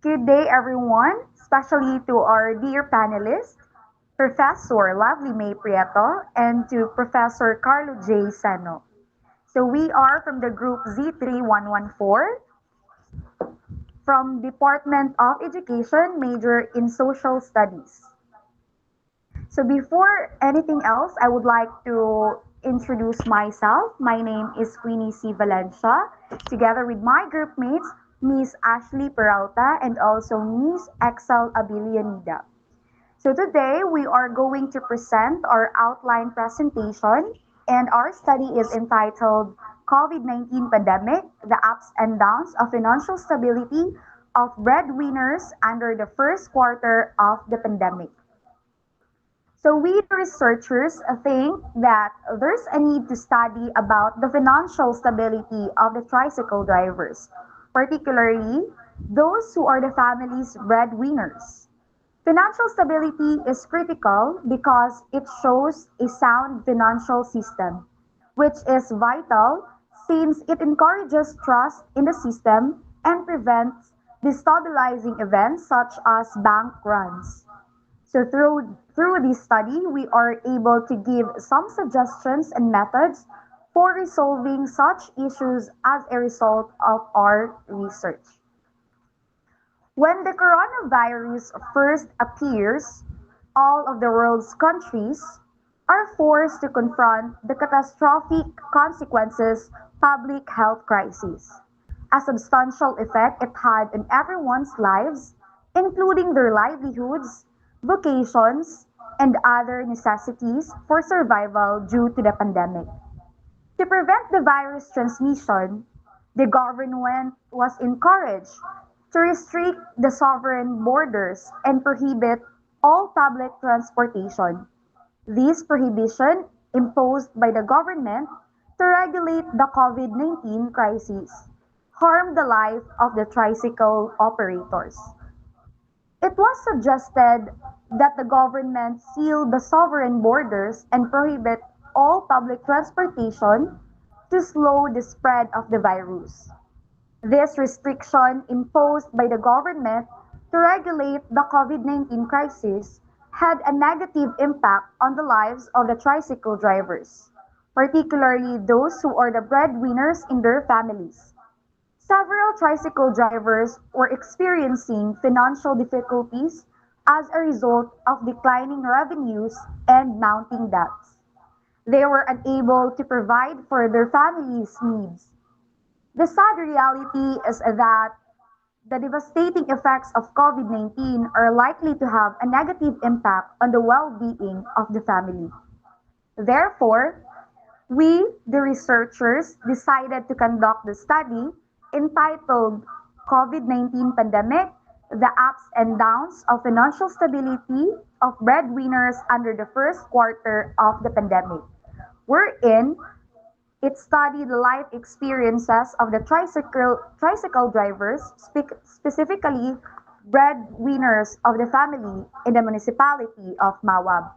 Good day, everyone, especially to our dear panelists, Professor Lovely May Prieto and to Professor Carlo J. Seno. So we are from the group Z3114 from Department of Education, major in Social Studies. So before anything else, I would like to introduce myself. My name is Queenie C. Valencia, together with my group mates, Miss Ashley Peralta and also Miss Excell Abellanida. So today we are going to present our outline presentation and our study is entitled COVID-19 Pandemic, the Ups and Downs of Financial Stability of Breadwinners under the First Quarter of the Pandemic. So we the researchers think that there's a need to study about the financial stability of the tricycle drivers, particularly those who are the family's breadwinners. Financial stability is critical because it shows a sound financial system, which is vital since it encourages trust in the system and prevents destabilizing events such as bank runs. So through this study, we are able to give some suggestions and methods for resolving such issues as a result of our research. When the coronavirus first appears, all of the world's countries are forced to confront the catastrophic consequences public health crisis. A substantial effect it had on everyone's lives, including their livelihoods, vocations, and other necessities for survival due to the pandemic. To prevent the virus transmission, the government was encouraged to restrict the sovereign borders and prohibit all public transportation. This prohibition, imposed by the government to regulate the COVID-19 crisis, harmed the life of the tricycle operators. It was suggested that the government seal the sovereign borders and prohibit all public transportation to slow the spread of the virus. This restriction imposed by the government to regulate the COVID-19 crisis had a negative impact on the lives of the tricycle drivers, particularly those who are the breadwinners in their families. Several tricycle drivers were experiencing financial difficulties as a result of declining revenues and mounting debts. They were unable to provide for their families' needs. The sad reality is that the devastating effects of COVID-19 are likely to have a negative impact on the well-being of the family. Therefore, we, the researchers, decided to conduct the study entitled COVID-19 Pandemic, the Ups and Downs of Financial Stability of Breadwinners under the First Quarter of the Pandemic, wherein it studied the life experiences of the tricycle drivers, specifically breadwinners of the family in the municipality of Mawab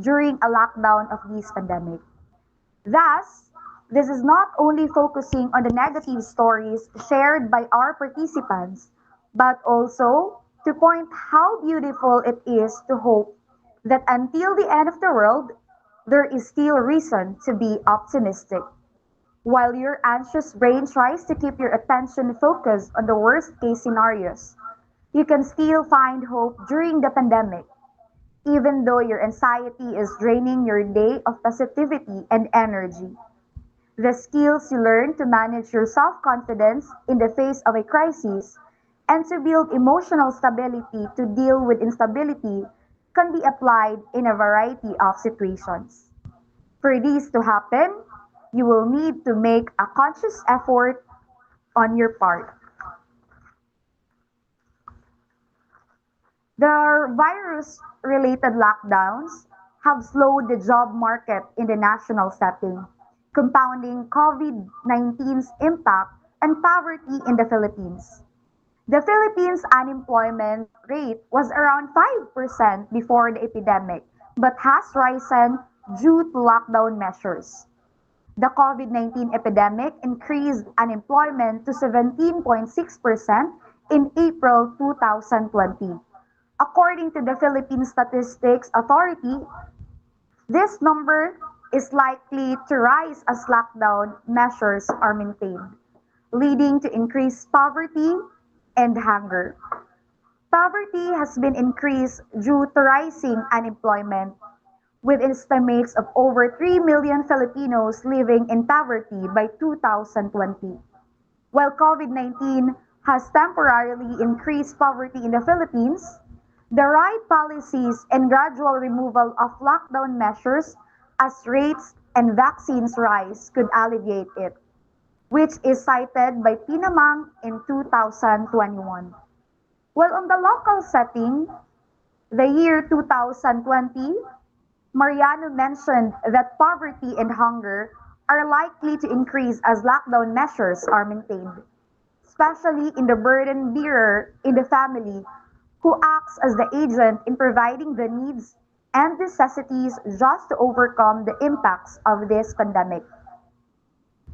during a lockdown of this pandemic. Thus, this is not only focusing on the negative stories shared by our participants, but also to point how beautiful it is to hope that until the end of the world, there is still reason to be optimistic. While your anxious brain tries to keep your attention focused on the worst case scenarios, you can still find hope during the pandemic, even though your anxiety is draining your day of positivity and energy. The skills you learn to manage your self confidence in the face of a crisis and to build emotional stability to deal with instability can be applied in a variety of situations. For this to happen, you will need to make a conscious effort on your part. The virus related lockdowns have slowed the job market in the national setting, compounding COVID 19's impact on poverty in the Philippines. The Philippines' unemployment rate was around 5% before the epidemic, but has risen due to lockdown measures. The COVID-19 epidemic increased unemployment to 17.6% in April 2020. According to the Philippine Statistics Authority, this number is likely to rise as lockdown measures are maintained, leading to increased poverty and hunger. Poverty has been increased due to rising unemployment, with estimates of over 3 million Filipinos living in poverty by 2020. While COVID-19 has temporarily increased poverty in the Philippines, the right policies and gradual removal of lockdown measures as rates and vaccines rise could alleviate it, which is cited by Pinamang in 2021. While on the local setting, the year 2020, Mariano mentioned that poverty and hunger are likely to increase as lockdown measures are maintained, especially in the burden bearer in the family who acts as the agent in providing the needs and necessities just to overcome the impacts of this pandemic.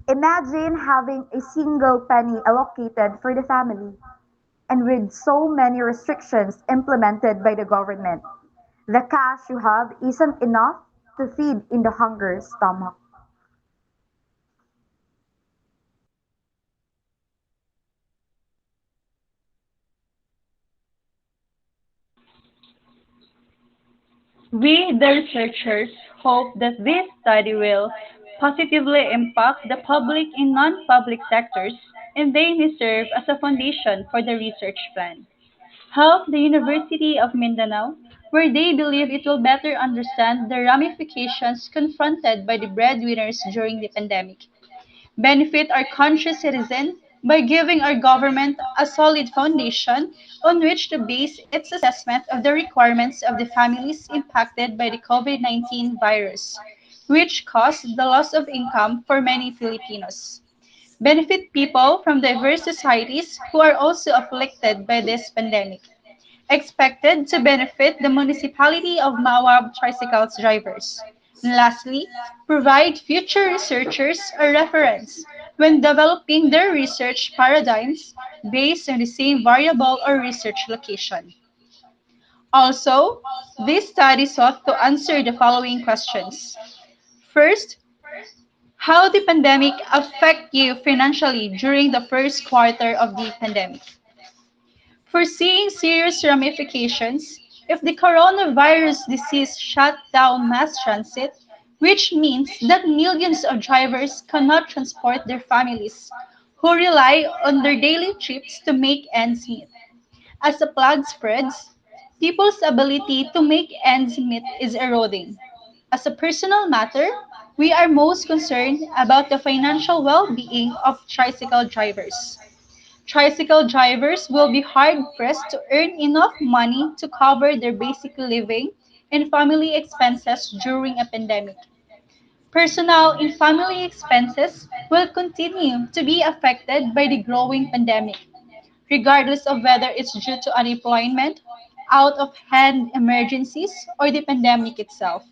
Imagine having a single penny allocated for the family, and with so many restrictions implemented by the government, the cash you have isn't enough to feed in the hunger stomach. We, the researchers, hope that this study will positively impact the public and non-public sectors, and they may serve as a foundation for the research plan. Help the University of Mindanao, where they believe it will better understand the ramifications confronted by the breadwinners during the pandemic. Benefit our conscious citizen by giving our government a solid foundation on which to base its assessment of the requirements of the families impacted by the COVID-19 virus, which caused the loss of income for many Filipinos. Benefit people from diverse societies who are also afflicted by this pandemic. Expected to benefit the municipality of Mawab tricycles drivers. And lastly, provide future researchers a reference when developing their research paradigms based on the same variable or research location. Also, this study sought to answer the following questions. First, how the pandemic affect you financially during the first quarter of the pandemic? Foreseeing serious ramifications if the coronavirus disease shut down mass transit, which means that millions of drivers cannot transport their families, who rely on their daily trips to make ends meet. As the plague spreads, people's ability to make ends meet is eroding. As a personal matter, we are most concerned about the financial well being of tricycle drivers. Tricycle drivers will be hard pressed to earn enough money to cover their basic living and family expenses during a pandemic. Personal and family expenses will continue to be affected by the growing pandemic, regardless of whether it's due to unemployment, out of hand emergencies, or the pandemic itself.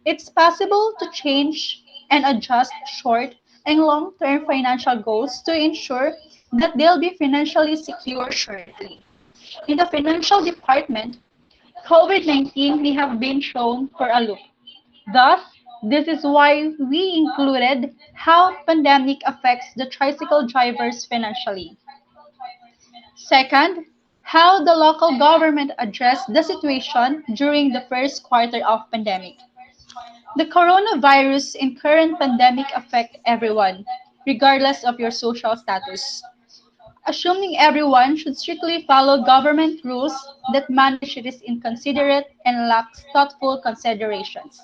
It's possible to change and adjust short and long term financial goals to ensure that they'll be financially secure shortly. In the financial department, COVID 19 may have been thrown for a loop. Thus, this is why we included how pandemic affects the tricycle drivers financially. Second, how the local government addressed the situation during the first quarter of pandemic. The coronavirus and current pandemic affect everyone, regardless of your social status. Assuming everyone should strictly follow government rules that manage it is inconsiderate and lacks thoughtful considerations.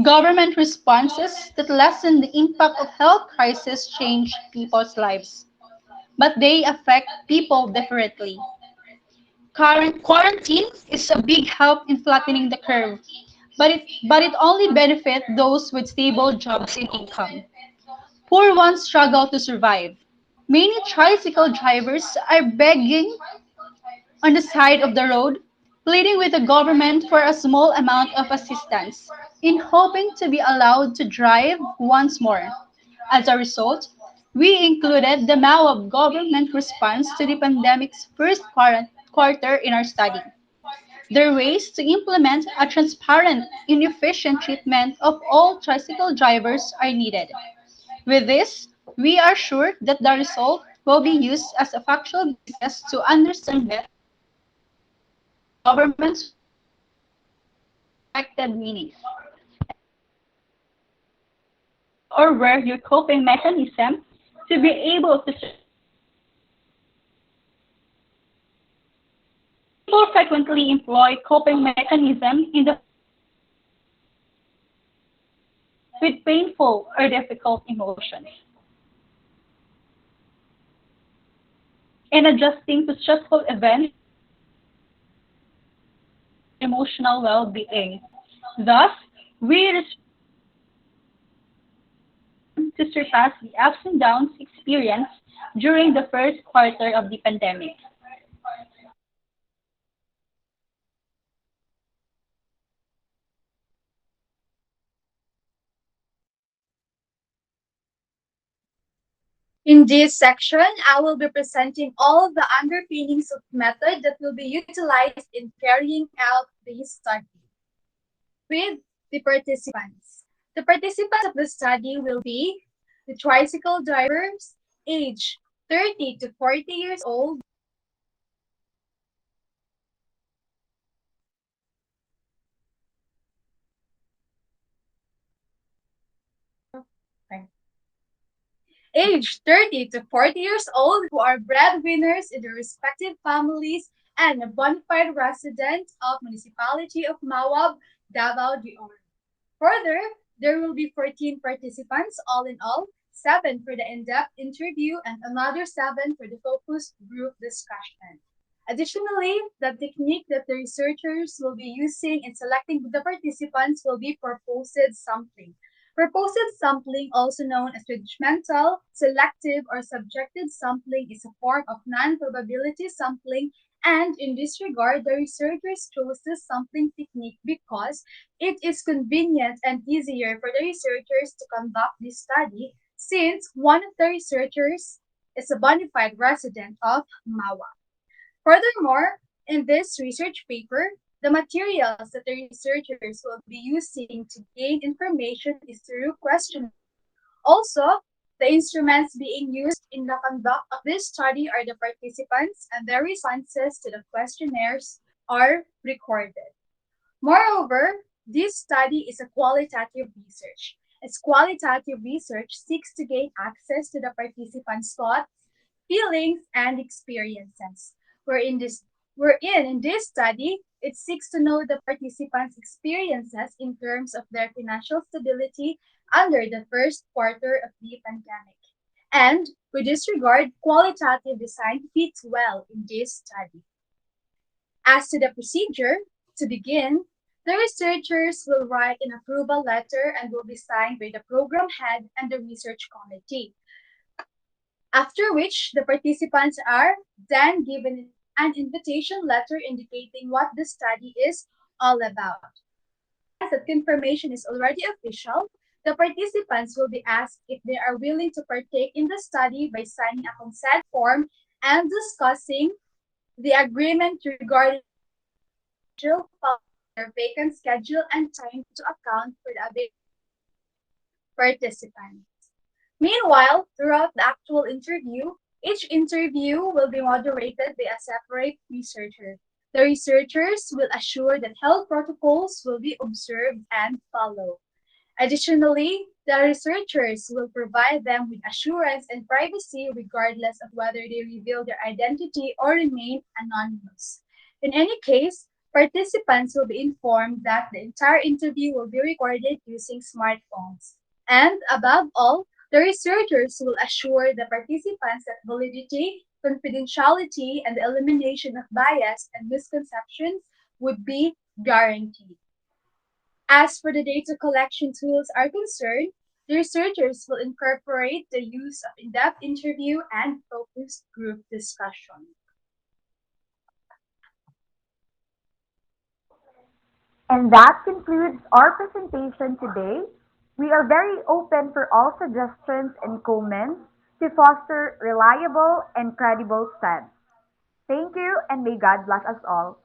Government responses that lessen the impact of health crisis change people's lives, but they affect people differently. Current quarantine is a big help in flattening the curve, but it only benefits those with stable jobs and income. Poor ones struggle to survive. Many tricycle drivers are begging on the side of the road, pleading with the government for a small amount of assistance, in hoping to be allowed to drive once more. As a result, We included the MAOAB government response to the pandemic's first quarter in our study. There are ways to implement a transparent and efficient treatment of all tricycle drivers are needed. With this, we are sure that the result will be used as a factual basis to understand better the government's expected meanings. Or where your coping mechanism to be able to people frequently employ coping mechanism in the with painful or difficult emotions. In adjusting to stressful events, emotional well-being. Thus, we respond to surpass the ups and downs experienced during the first quarter of the pandemic. In this section, I will be presenting all the underpinnings of method that will be utilized in carrying out this study with the participants. The participants of the study will be the tricycle drivers age 30 to 40 years old. Age 30 to 40 years old who are breadwinners in their respective families and a bona fide resident of Municipality of Mawab, Davao de Oro. Further, there will be 14 participants, all in all, 7 for the in-depth interview and another 7 for the focus group discussion. Additionally, the technique that the researchers will be using in selecting the participants will be purposive sampling. Purposive sampling, also known as judgmental, selective, or subjective sampling, is a form of non-probability sampling, and in this regard, the researchers chose this sampling technique because it is convenient and easier for the researchers to conduct this study since one of the researchers is a bona fide resident of Mawa. Furthermore, in this research paper, the materials that the researchers will be using to gain information is through questionnaires. Also, the instruments being used in the conduct of this study are the participants and their responses to the questionnaires are recorded. Moreover, this study is a qualitative research. As qualitative research seeks to gain access to the participants' thoughts, feelings, and experiences. In this study, it seeks to know the participants' experiences in terms of their financial stability under the first quarter of the pandemic. And with this regard, qualitative design fits well in this study. As to the procedure, to begin, the researchers will write an approval letter and will be signed by the program head and the research committee. After which, the participants are then given an invitation letter indicating what the study is all about. As that confirmation is already official, the participants will be asked if they are willing to partake in the study by signing a consent form and discussing the agreement regarding their vacant schedule and time to account for the available participants. Meanwhile, throughout the actual interview, each interview will be moderated by a separate researcher. The researchers will assure that health protocols will be observed and followed. Additionally, the researchers will provide them with assurance and privacy regardless of whether they reveal their identity or remain anonymous. In any case, participants will be informed that the entire interview will be recorded using smartphones. And above all, the researchers will assure the participants that validity, confidentiality, and the elimination of bias and misconceptions would be guaranteed. As for the data collection tools are concerned, the researchers will incorporate the use of in-depth interview and focus group discussion. And that concludes our presentation today. We are very open for all suggestions and comments to foster reliable and credible sense. Thank you, and may God bless us all.